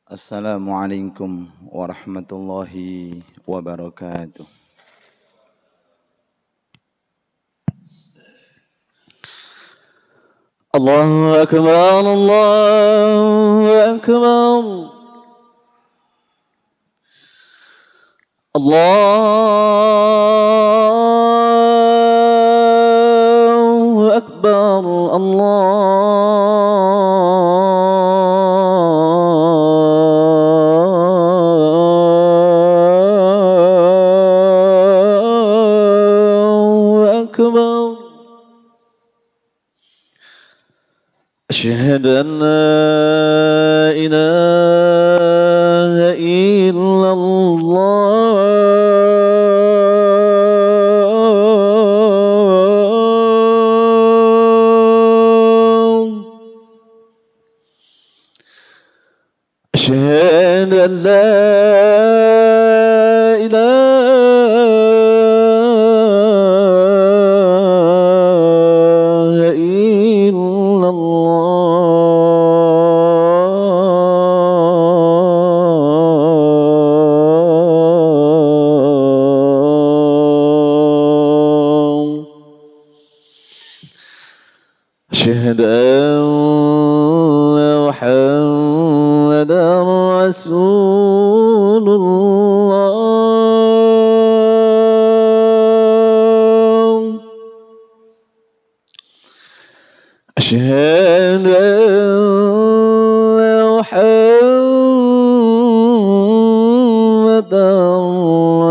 Assalamualaikum warahmatullahi wabarakatuh. Allahu akbar, Allahu akbar. Allahu akbar, أشهد أن لا إله إلا الله أشهد أن لا إله إلا الله أشهد أن محمدا رسول الله أشهد أن محمدا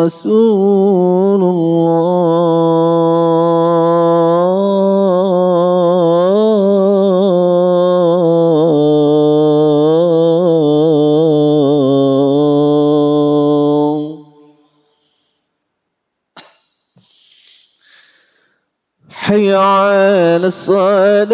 رسول الله حي على الصلاة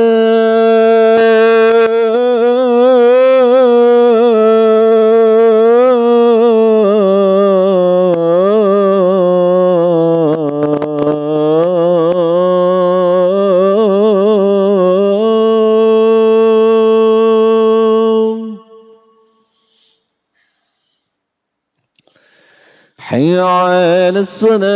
حي على الصلاة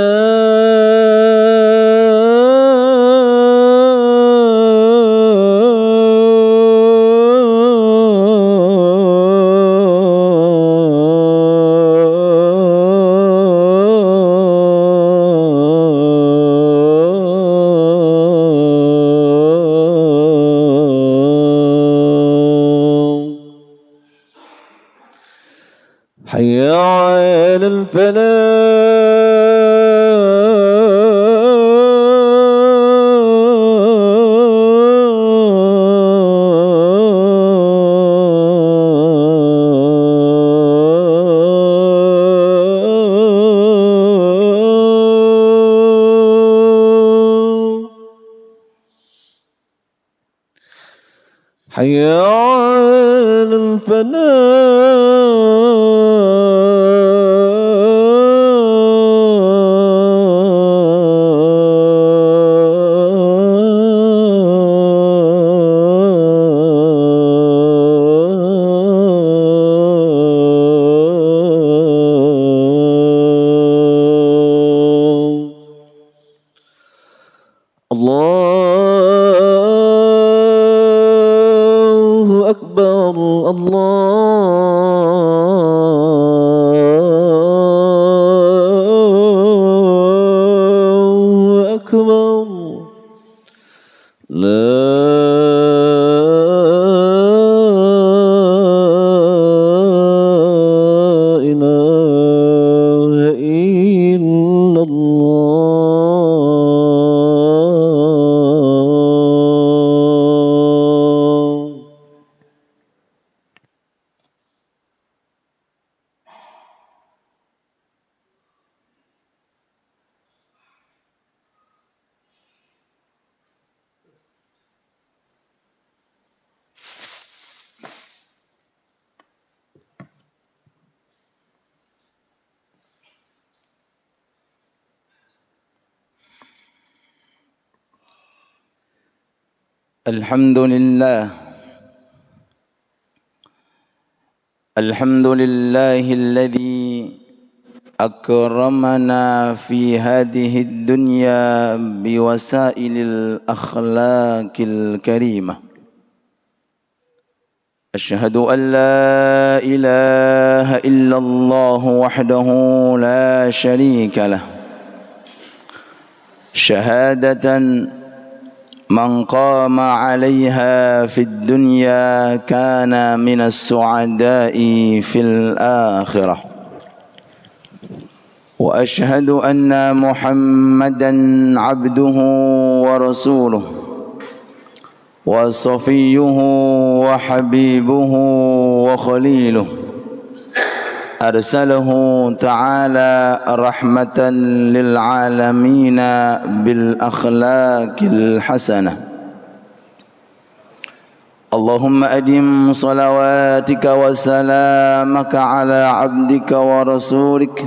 حي على الفلاح حي على الفلاح الله أكبر الله أكبر لا إله إلا الله الحمد لله الحمد لله الذي أكرمنا في هذه الدنيا بوسائل الأخلاق الكريمة. أشهد أن لا إله إلا الله وحده لا شريك له شهادة من قام عليها في الدنيا كان من السعداء في الآخرة. وأشهد أن محمدا عبده ورسوله وصفيه وحبيبه وخليله أرسله تعالى رحمة للعالمين بالأخلاق الحسنة. اللهم أدم صلواتك وسلامك على عبدك ورسولك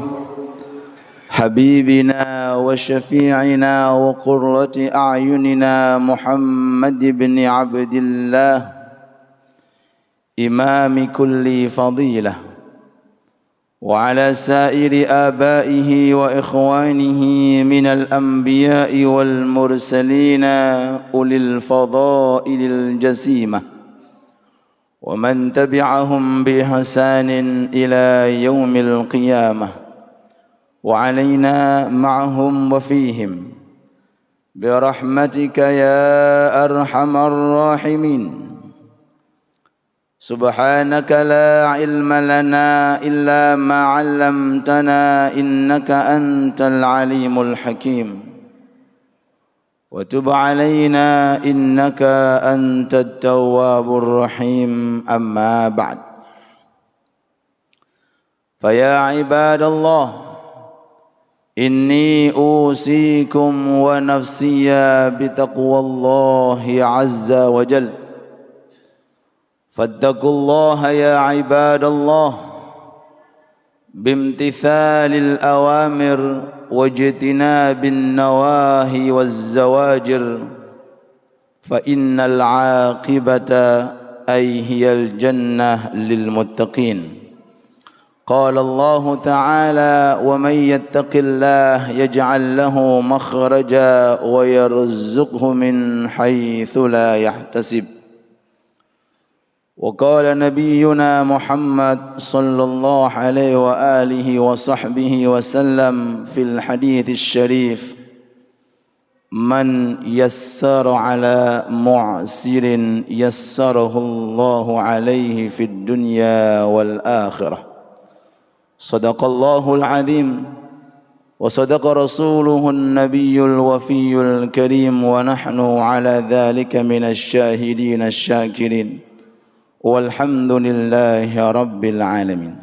حبيبنا وشفيعنا وقرة أعيننا محمد بن عبد الله إمام كل فضيلة، وعلى سائر آبائه وإخوانه من الأنبياء والمرسلين أولي الفضائل الجسيمة، ومن تبعهم بإحسان إلى يوم القيامة، وعلينا معهم وفيهم برحمتك يا أرحم الراحمين. سبحانك لا علم لنا إلا ما علمتنا إنك أنت العليم الحكيم. وتب علينا إنك أنت التواب الرحيم. أما بعد، فيا عباد الله، إني أوصيكم ونفسي بتقوى الله عز وجل. فاتقوا الله يا عباد الله بامتثال الأوامر واجتناب النواهي والزواجر، فإن العاقبة أي هي الجنة للمتقين. قال الله تعالى: ومن يتق الله يجعل له مخرجا ويرزقه من حيث لا يحتسب. وقال نبينا محمد صلى الله عليه وآله وصحبه وسلم في الحديث الشريف: من يسر على معسر يسره الله عليه في الدنيا والآخرة. صدق الله العظيم وصدق رسوله النبي الوفي الكريم، ونحن على ذلك من الشاهدين الشاكرين، والحمد لله رب العالمين.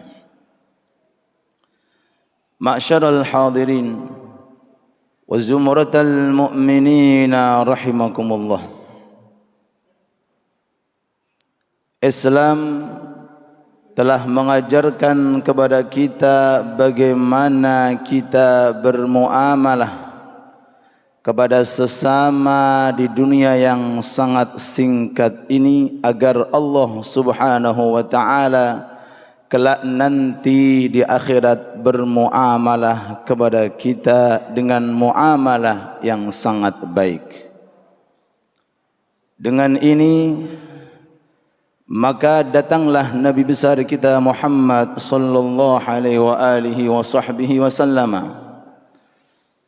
معشر الحاضرين وزمرة المؤمنين رحمكم الله. Islam telah mengajarkan kepada kita bagaimana kita bermuamalah kepada sesama di dunia yang sangat singkat ini, agar Allah Subhanahu wa ta'ala kelak nanti di akhirat bermuamalah kepada kita dengan muamalah yang sangat baik. Dengan ini maka datanglah Nabi besar kita Muhammad sallallahu alaihi wa alihi wa sahbihi wasallam,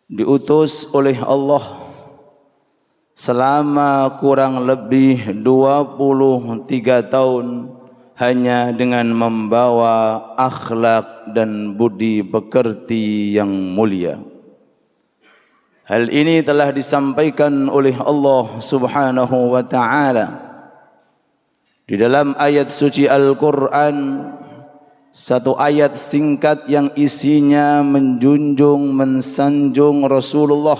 diutus oleh Allah selama kurang lebih 23 tahun hanya dengan membawa akhlak dan budi pekerti yang mulia. Hal ini telah disampaikan oleh Allah Subhanahu wa ta'ala di dalam ayat suci Al-Quran, satu ayat singkat yang isinya menjunjung, mensanjung Rasulullah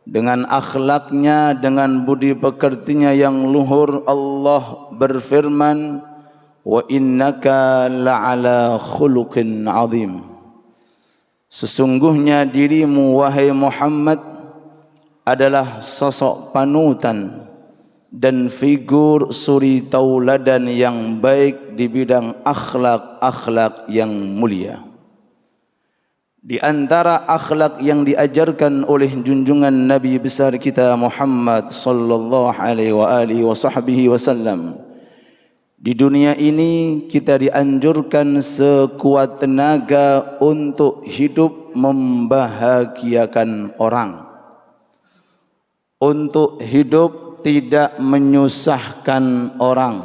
dengan akhlaknya, dengan budi pekertinya yang luhur. Allah berfirman: wa innaka la'ala khuluqin azim. Sesungguhnya dirimu wahai Muhammad adalah sosok panutan dan figur suri tauladan yang baik di bidang akhlak yang mulia. Di antara akhlak yang diajarkan oleh junjungan Nabi besar kita Muhammad sallallahu alaihi wasallam, di dunia ini kita dianjurkan sekuat tenaga untuk hidup membahagiakan orang, untuk hidup tidak menyusahkan orang,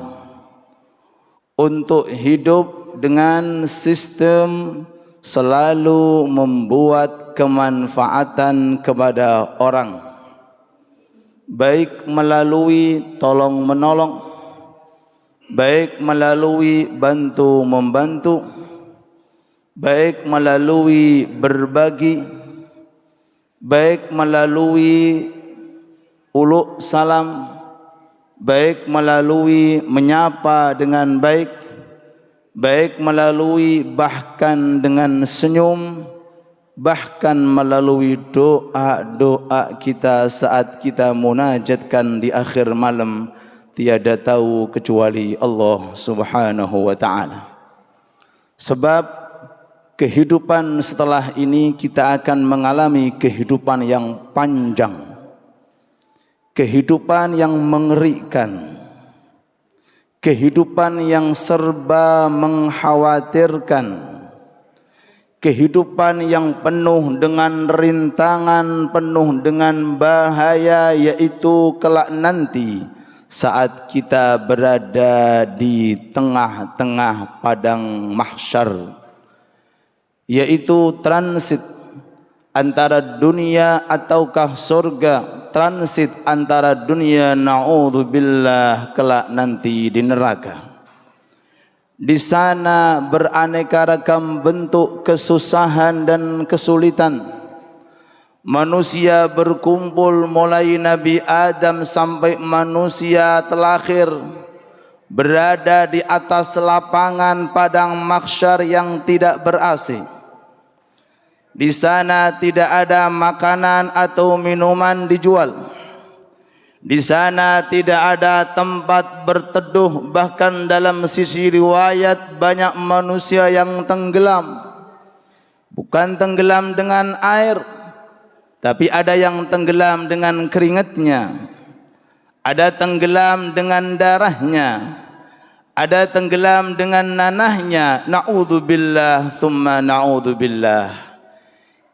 untuk hidup dengan sistem selalu membuat kemanfaatan kepada orang, baik melalui tolong menolong, baik melalui bantu membantu, baik melalui berbagi, baik melalui uluk salam, baik melalui menyapa dengan baik, baik melalui bahkan dengan senyum, bahkan melalui doa-doa kita saat kita munajatkan di akhir malam, tiada tahu kecuali Allah Subhanahu wa ta'ala. Sebab kehidupan setelah ini kita akan mengalami kehidupan yang panjang, kehidupan yang mengerikan, kehidupan yang serba mengkhawatirkan, kehidupan yang penuh dengan rintangan, penuh dengan bahaya, yaitu kelak nanti saat kita berada di tengah-tengah padang mahsyar, yaitu transit antara dunia ataukah surga, transit antara dunia na'udzubillah kelak nanti di neraka. Di sana beraneka ragam bentuk kesusahan dan kesulitan. Manusia berkumpul mulai Nabi Adam sampai manusia terakhir berada di atas lapangan padang mahsyar yang tidak ber-AC. Di sana tidak ada makanan atau minuman dijual. Di sana tidak ada tempat berteduh, bahkan dalam sisi riwayat banyak manusia yang tenggelam. Bukan tenggelam dengan air, tapi ada yang tenggelam dengan keringatnya, ada tenggelam dengan darahnya, ada tenggelam dengan nanahnya. Na'udzubillah thumma na'udzubillah.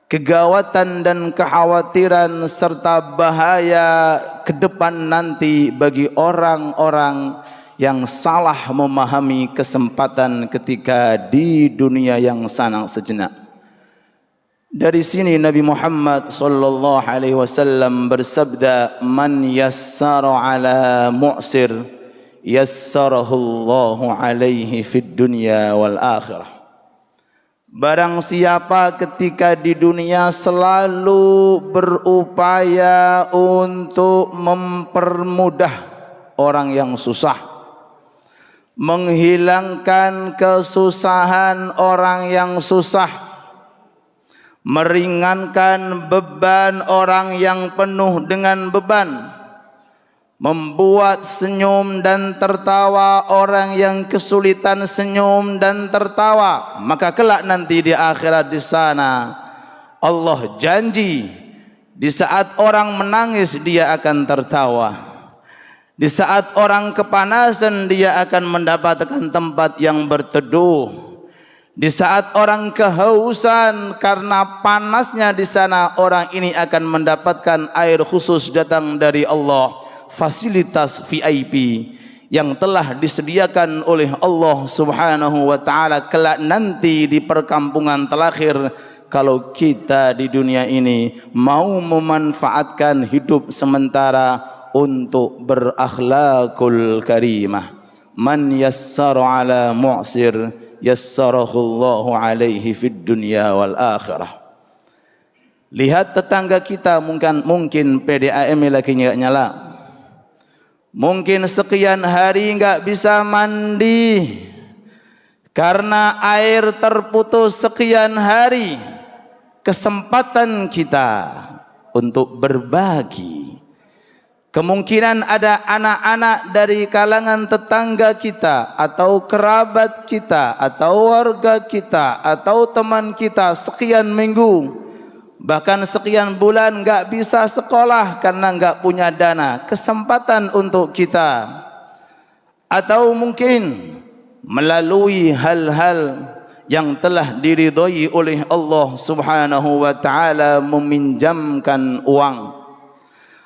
Kegawatan dan kekhawatiran serta bahaya ke depan nanti bagi orang-orang yang salah memahami kesempatan ketika di dunia yang sanang sejenak. Dari sini Nabi Muhammad sallallahu alaihi wasallam bersabda, "Man yassara ala mu'sir yassarahullahu alaihi fid dunya wal akhirah." Barang siapa ketika di dunia selalu berupaya untuk mempermudah orang yang susah, menghilangkan kesusahan orang yang susah, meringankan beban orang yang penuh dengan beban, membuat senyum dan tertawa orang yang kesulitan senyum dan tertawa, maka kelak nanti di akhirat di sana Allah janji di saat orang menangis dia akan tertawa, di saat orang kepanasan dia akan mendapatkan tempat yang berteduh, di saat orang kehausan karena panasnya di sana orang ini akan mendapatkan air khusus datang dari Allah, fasilitas VIP yang telah disediakan oleh Allah Subhanahu wa ta'ala kelak nanti di perkampungan terakhir. Kalau kita di dunia ini mau memanfaatkan hidup sementara untuk berakhlakul karimah, man yassara ala mu'sir yassarahullahu alaihi fid dunya wal akhirah. Lihat tetangga kita, mungkin PDAM lagi nggak nyala, mungkin sekian hari enggak bisa mandi karena air terputus sekian hari. Kesempatan kita untuk berbagi, Kemungkinan ada anak-anak dari kalangan tetangga kita atau kerabat kita atau warga kita atau teman kita sekian minggu bahkan sekian bulan enggak bisa sekolah karena enggak punya dana, kesempatan untuk kita. Atau mungkin melalui hal-hal yang telah diridhai oleh Allah Subhanahu wa taala meminjamkan uang,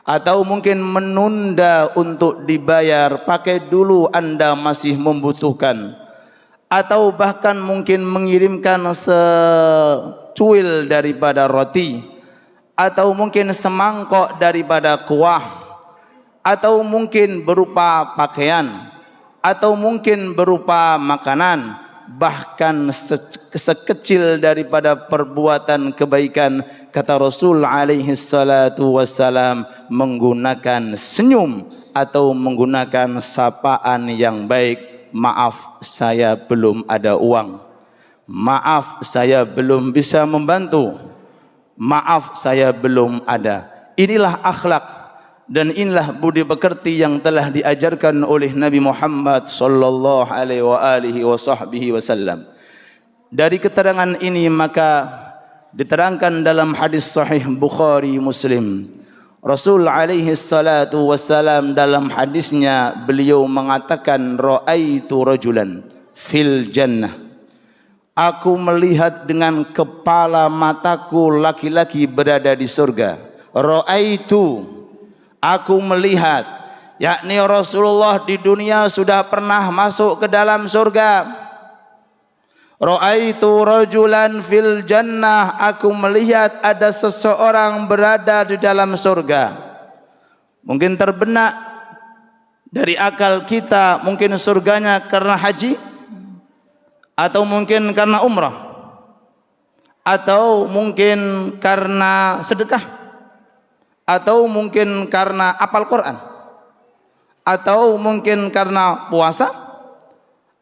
atau mungkin menunda untuk dibayar, pakai dulu Anda masih membutuhkan, atau bahkan mungkin mengirimkan secuil daripada roti, atau mungkin semangkok daripada kuah, atau mungkin berupa pakaian, atau mungkin berupa makanan, bahkan sekecil daripada perbuatan kebaikan. Kata Rasul alaihi salatu wassalam, menggunakan senyum atau menggunakan sapaan yang baik. Maaf, saya belum ada uang. Maaf, saya belum bisa membantu. Maaf, saya belum ada. Inilah akhlak dan inilah budi pekerti yang telah diajarkan oleh Nabi Muhammad sallallahu alaihi wasallam. Dari keterangan ini maka diterangkan dalam hadis sahih Bukhari Muslim, Rasul alaihi salatu wassalam dalam hadisnya beliau mengatakan, ra'aitu rajulan fil jannah, aku melihat dengan kepala mataku laki-laki berada di surga. Ra'aitu, aku melihat, yakni Rasulullah di dunia sudah pernah masuk ke dalam surga. Ra'aitu rajulan fil jannah, aku melihat ada seseorang berada di dalam surga. Mungkin terbenak dari akal kita, mungkin surganya karena haji, atau mungkin karena umrah, atau mungkin karena sedekah, atau mungkin karena hafal Quran, atau mungkin karena puasa,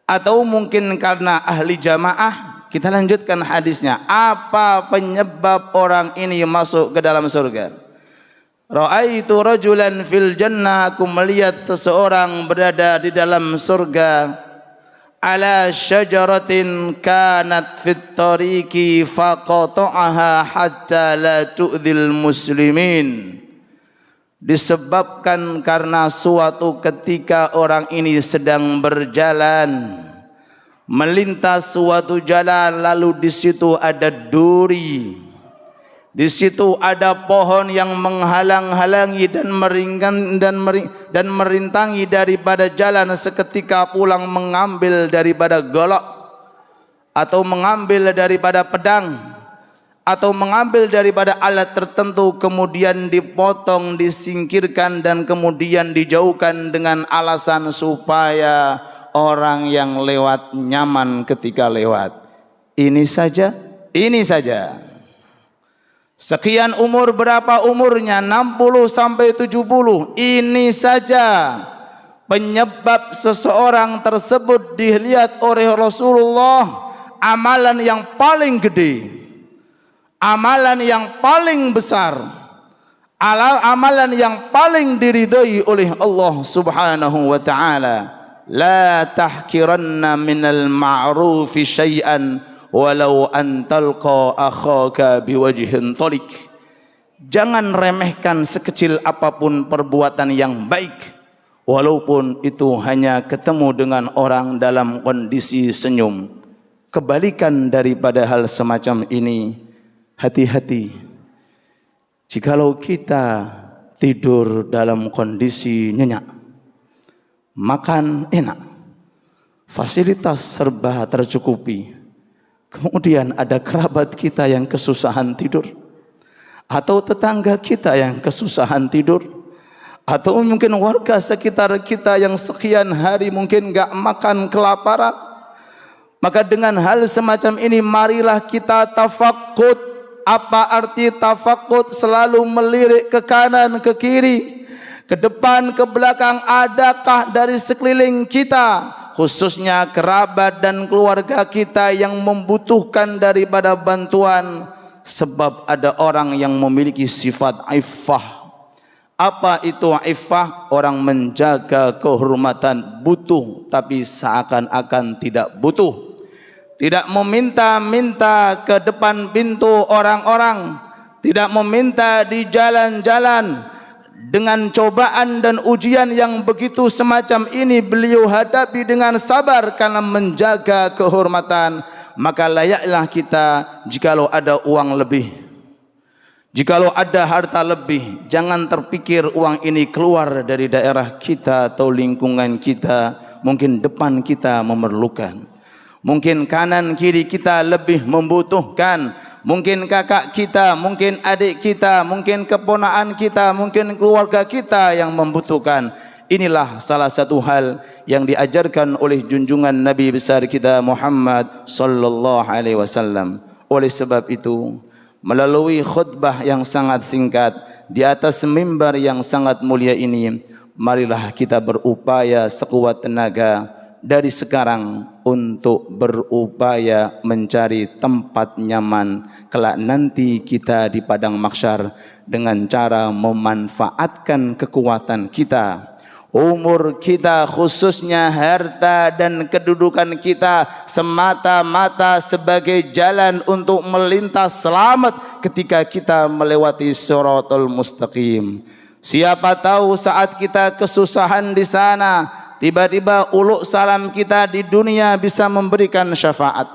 atau mungkin karena ahli jamaah. Kita lanjutkan hadisnya. Apa penyebab orang ini masuk ke dalam surga? Ra'aitu rajulan fil jannah, aku melihat seseorang berada di dalam surga. Ala syajaratin kanat fit tariqi faqata'aha hatta la tu'dhil muslimin. Disebabkan karena suatu ketika orang ini sedang berjalan melintas suatu jalan, lalu di situ ada duri, di situ ada pohon yang menghalang-halangi dan merintangi daripada jalan. Seketika pulang mengambil daripada golok, atau mengambil daripada pedang, atau mengambil daripada alat tertentu, kemudian dipotong, disingkirkan dan kemudian dijauhkan dengan alasan supaya orang yang lewat nyaman ketika lewat. Ini saja. Sekian umur, berapa umurnya? 60 sampai 70. Ini saja penyebab seseorang tersebut dilihat oleh Rasulullah amalan yang paling gede, amalan yang paling besar, amalan yang paling diridhai oleh Allah Subhanahu wa taala. La tahkiranna minal ma'rufi syai'an walau an talqa akhaka biwajhin talik. Jangan remehkan sekecil apapun perbuatan yang baik, walaupun itu hanya ketemu dengan orang dalam kondisi senyum. Kebalikan daripada hal semacam ini, hati-hati. Jikalau kita tidur dalam kondisi nyenyak, makan enak, fasilitas serba tercukupi, kemudian ada kerabat kita yang kesusahan tidur, atau tetangga kita yang kesusahan tidur, atau mungkin warga sekitar kita yang sekian hari mungkin enggak makan, kelaparan, maka dengan hal semacam ini marilah kita tafakkud. Apa arti tafakkud? Selalu melirik ke kanan, ke kiri, ke depan, ke belakang. Adakah dari sekeliling kita, khususnya kerabat dan keluarga kita, yang membutuhkan daripada bantuan? Sebab ada orang yang memiliki sifat iffah, Apa itu iffah? Orang menjaga kehormatan, butuh tapi seakan-akan tidak butuh. Tidak meminta-minta ke depan pintu orang-orang, tidak meminta di jalan-jalan. Dengan cobaan dan ujian yang begitu semacam ini, beliau hadapi dengan sabar karena menjaga kehormatan. Maka layaklah kita jikalau ada uang lebih, jikalau ada harta lebih, jangan terpikir uang ini keluar dari daerah kita atau lingkungan kita. Mungkin depan kita memerlukan, mungkin kanan kiri kita lebih membutuhkan, mungkin kakak kita, mungkin adik kita, mungkin keponakan kita, mungkin keluarga kita yang membutuhkan. Inilah salah satu hal yang diajarkan oleh junjungan Nabi besar kita Muhammad sallallahu alaihi wasallam. Oleh sebab itu, melalui khutbah yang sangat singkat di atas mimbar yang sangat mulia ini, marilah kita berupaya sekuat tenaga dari sekarang untuk berupaya mencari tempat nyaman kelak nanti kita di padang mahsyar dengan cara memanfaatkan kekuatan kita, umur kita, khususnya harta dan kedudukan kita, semata-mata sebagai jalan untuk melintas selamat ketika kita melewati Shiratal Mustaqim. Siapa tahu saat kita kesusahan di sana, tiba-tiba uluk salam kita di dunia bisa memberikan syafaat.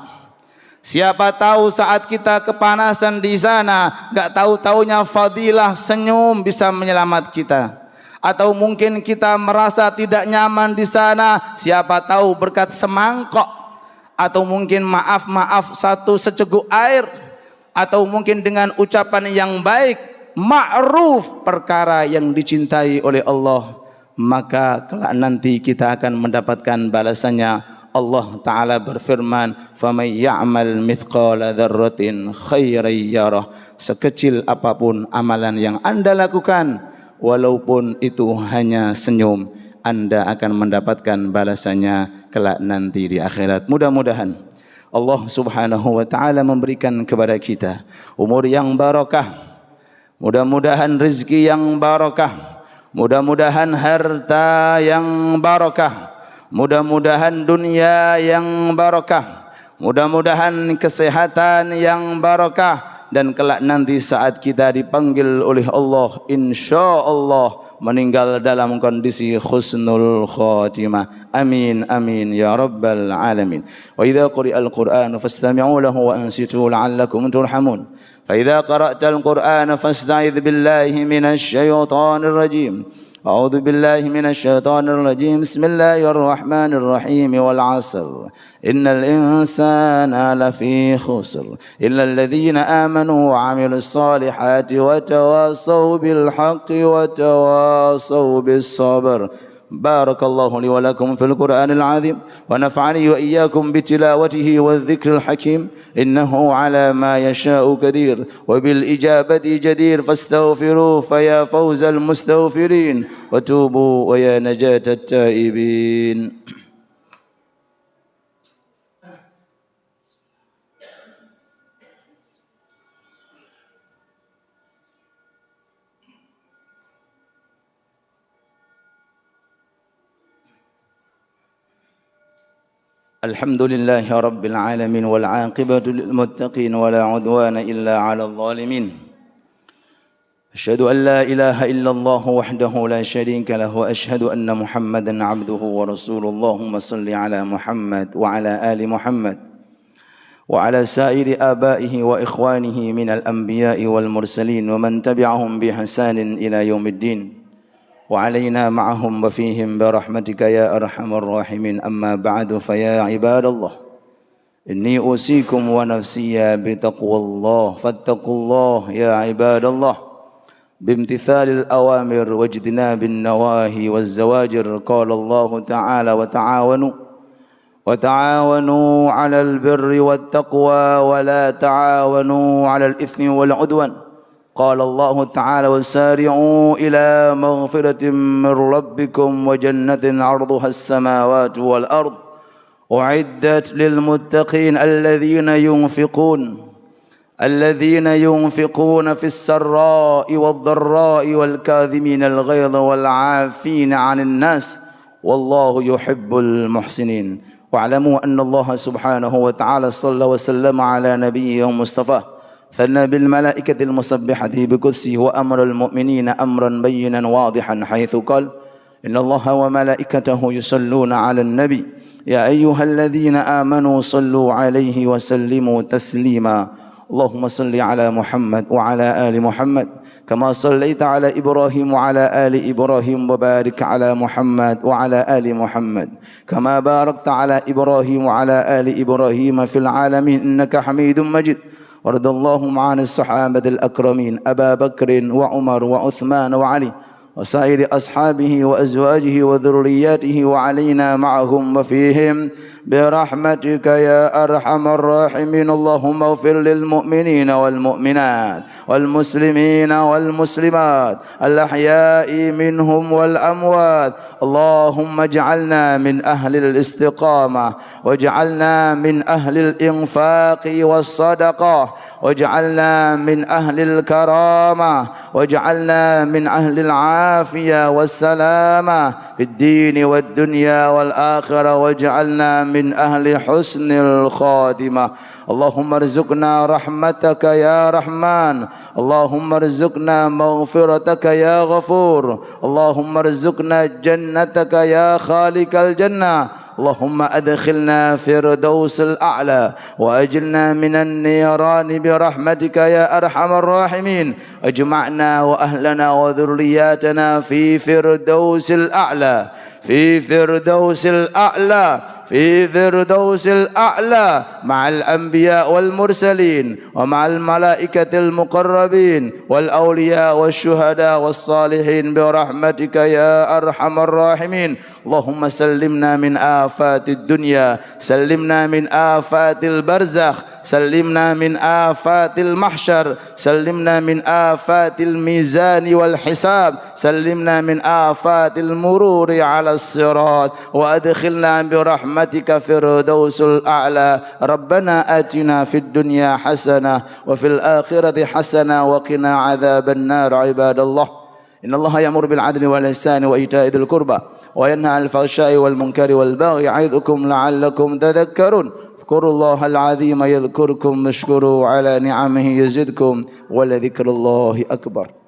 Siapa tahu saat kita kepanasan di sana, gak tahu-taunya fadilah senyum bisa menyelamat kita. Atau mungkin kita merasa tidak nyaman di sana, siapa tahu berkat semangkok, atau mungkin maaf satu seceguk air, atau mungkin dengan ucapan yang baik, ma'ruf, perkara yang dicintai oleh Allah, maka kelak nanti kita akan mendapatkan balasannya. Allah Ta'ala berfirman, فَمَنْ يَعْمَلْ مِثْقَالَ ذَرَّةٍ خَيْرًا يَرَهُ. Sekecil apapun amalan yang Anda lakukan, walaupun itu hanya senyum, Anda akan mendapatkan balasannya kelak nanti di akhirat. Mudah-mudahan Allah Subhanahu wa Ta'ala memberikan kepada kita umur yang barakah, mudah-mudahan rezeki yang barakah, mudah-mudahan harta yang barakah, mudah-mudahan dunia yang barakah, mudah-mudahan kesehatan yang barakah, dan kelak nanti saat kita dipanggil oleh Allah, insya Allah meninggal dalam kondisi husnul khatimah. Amin amin ya rabbal alamin. Wa idza quri'al Qur'an fastami'u lahu wa ansitu la'allakum turhamun. Fa idza qara'tal Qur'ana fasta'idz billahi minasy syaithanir rajim. أعوذ بالله من الشيطان الرجيم. بسم الله الرحمن الرحيم. والعصر إن الإنسان لفي خسر إلا الذين آمنوا وعملوا الصالحات وتواصوا بالحق وتواصوا بالصبر. بارك الله لي ولكم في القرآن العظيم ونفعني وإياكم بتلاوته والذكر الحكيم إنه على ما يشاء قدير وبالإجابة جدير فاستغفروه فيا فوز المستغفرين وتوبوا ويا نجاة التائبين. الحمد لله رب العالمين والعاقبة للمتقين ولا عدوان إلا على الظالمين. أشهد أن لا إله إلا الله وحده لا شريك له وأشهد أن محمدا عبده ورسوله. اللهم صل على محمد وعلى آل محمد وعلى سائر آبائه وإخوانه من الأنبياء والمرسلين ومن تبعهم بإحسان إلى يوم الدين وعلينا معهم وفيهم برحمتك يا أرحم الراحمين. أما بعد فيا عباد الله إني أوصيكم ونفسي بتقوى الله فاتقوا الله يا عباد الله بامتثال الأوامر واجتناب النواهي والزواجر. قال الله تعالى وتعاونوا على البر والتقوى ولا تعاونوا على الإثم والعدوان. قال الله تعالى وسارعوا إلى مغفرة من ربكم وجنة عرضها السماوات والأرض أعدت للمتقين الذين ينفقون الذين ينفقون في السراء والضراء والكاظمين الغيظ والعافين عن الناس والله يحب المحسنين. واعلموا أن الله سبحانه وتعالى صلى وسلم على نبيه مصطفى ثنى بالملائكة المسبحة بقدسه وأمر المؤمنين أمرا بينا واضحا حيث قال إن الله وملائكته يصلون على النبي يا أيها الذين آمنوا صلوا عليه وسلموا تسليما. اللهم صل على محمد وعلى آل محمد كما صليت على إبراهيم وعلى آل إبراهيم وبارك على محمد وعلى آل محمد كما باركت على إبراهيم وعلى آل إبراهيم في العالمين إنك حميد مجيد. وارض اللهم عن الصحابة الأكرمين أبا بكر وعمر وعثمان وعلي وسائر أصحابه وأزواجه وذرياته وعلينا معهم وفيهم برحمتك يا أرحم الراحمين. اللهم اغفر للمؤمنين والمؤمنات والمسلمين والمسلمات الأحياء منهم والأموات. اللهم اجعلنا من أهل الاستقامة واجعلنا من أهل الإنفاق والصدقة واجعلنا من أهل الكرامة واجعلنا من أهل العافية والسلامة في الدين والدنيا والآخرة واجعلنا من أهل حسن الخاتمة. اللهم ارزقنا رحمتك يا رحمن. اللهم ارزقنا مغفرتك يا غفور. اللهم ارزقنا جنتك يا خالق الجنة. اللهم أدخلنا فردوس الأعلى وأجلنا من النيران برحمتك يا أرحم الراحمين. اجمعنا وأهلنا وذرياتنا في فردوس الأعلى في فردوس الأعلى في فردوس الأعلى مع الأنبياء والمرسلين ومع الملائكة المقربين والأولياء والشهداء والصالحين برحمتك يا أرحم الراحمين. اللهم سلمنا من آفات الدنيا سلمنا من آفات البرزخ سلمنا من آفات المحشر سلمنا من آفات الميزان والحساب سلمنا من آفات المرور على الصراط وأدخلنا برحمتك فردوس الأعلى. ربنا آتنا في الدنيا حسنة وفي الآخرة حسنة وقنا عذاب النار. عباد الله إن الله يأمر بالعدل والإحسان وإيتاء ذي القربى وينهى عن الفحشاء والمنكر والبغي يعظكم لعلكم تذكرون. اذكروا الله العظيم يذكركم واشكروا على نعمه يزدكم ولذكر الله أكبر.